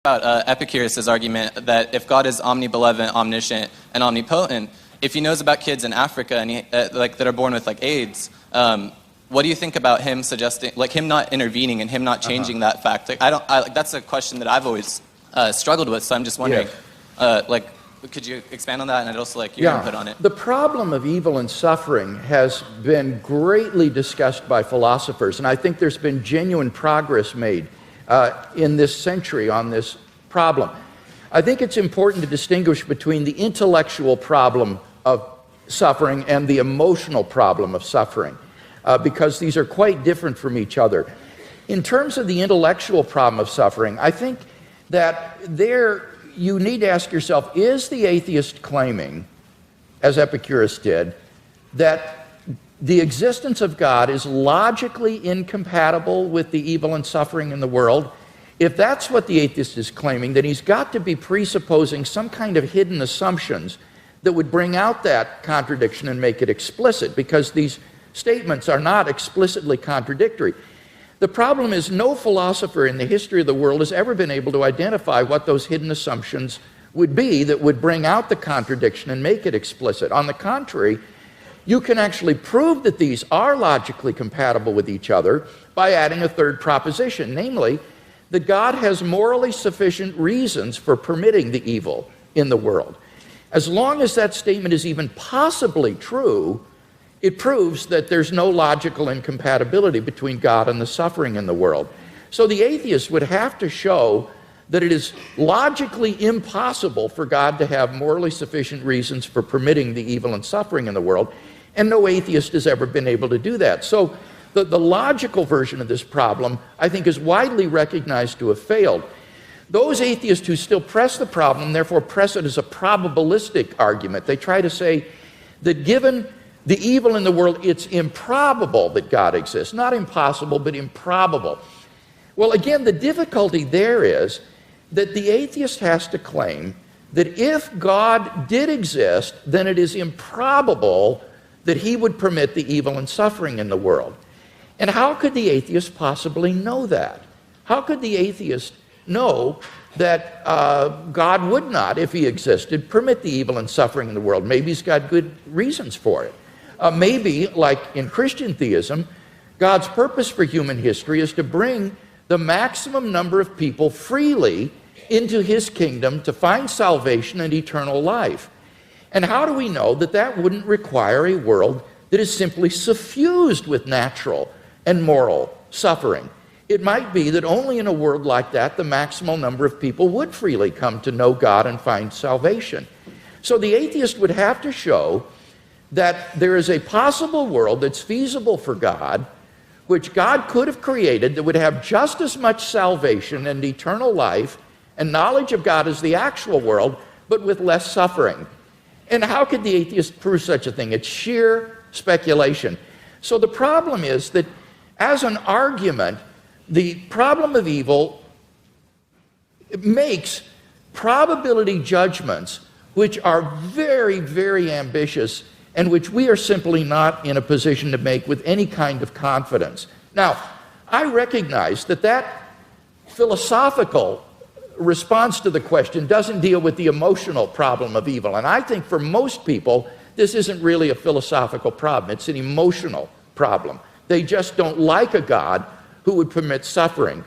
about Epicurus' argument that if God is omnibenevolent, omniscient, and omnipotent, if he knows about kids in Africa and that are born with AIDS, what do you think about him suggesting, him not intervening and him not changing that fact? That's a question that I've always struggled with. So I'm just wondering, could you expand on that? And I'd also like your input on it. The problem of evil and suffering has been greatly discussed by philosophers, and I think there's been genuine progress made in this century on this problem. I think it's important to distinguish between the intellectual problem of suffering and the emotional problem of suffering, because these are quite different from each other. In terms of the intellectual problem of suffering, I think that you need to ask yourself, is the atheist claiming, as Epicurus did, that the existence of God is logically incompatible with the evil and suffering in the world? If that's what the atheist is claiming, then he's got to be presupposing some kind of hidden assumptions that would bring out that contradiction and make it explicit, because these statements are not explicitly contradictory. The problem is no philosopher in the history of the world has ever been able to identify what those hidden assumptions would be that would bring out the contradiction and make it explicit. On the contrary, you can actually prove that these are logically compatible with each other by adding a third proposition, namely, that God has morally sufficient reasons for permitting the evil in the world. As long as that statement is even possibly true, it proves that there's no logical incompatibility between God and the suffering in the world. So the atheist would have to show that it is logically impossible for God to have morally sufficient reasons for permitting the evil and suffering in the world, and no atheist has ever been able to do that. So the logical version of this problem, I think, is widely recognized to have failed. Those atheists who still press the problem, therefore press it as a probabilistic argument. They try to say that given the evil in the world, it's improbable that God exists. Not impossible, but improbable. Well, again, the difficulty there is that the atheist has to claim that if God did exist, then it is improbable that he would permit the evil and suffering in the world. And how could the atheist possibly know that? How could the atheist know that God would not, if he existed, permit the evil and suffering in the world? Maybe he's got good reasons for it. Maybe, like in Christian theism, God's purpose for human history is to bring the maximum number of people freely into his kingdom to find salvation and eternal life. And how do we know that that wouldn't require a world that is simply suffused with natural and moral suffering? It might be that only in a world like that the maximal number of people would freely come to know God and find salvation. So the atheist would have to show that there is a possible world that's feasible for God, which God could have created, that would have just as much salvation and eternal life and knowledge of God as the actual world, but with less suffering. And how could the atheist prove such a thing? It's sheer speculation. So the problem is that as an argument, the problem of evil makes probability judgments which are very, very ambitious and which we are simply not in a position to make with any kind of confidence. Now, I recognize that that philosophical response to the question doesn't deal with the emotional problem of evil, and I think for most people, this isn't really a philosophical problem. It's an emotional problem. They just don't like a God who would permit suffering.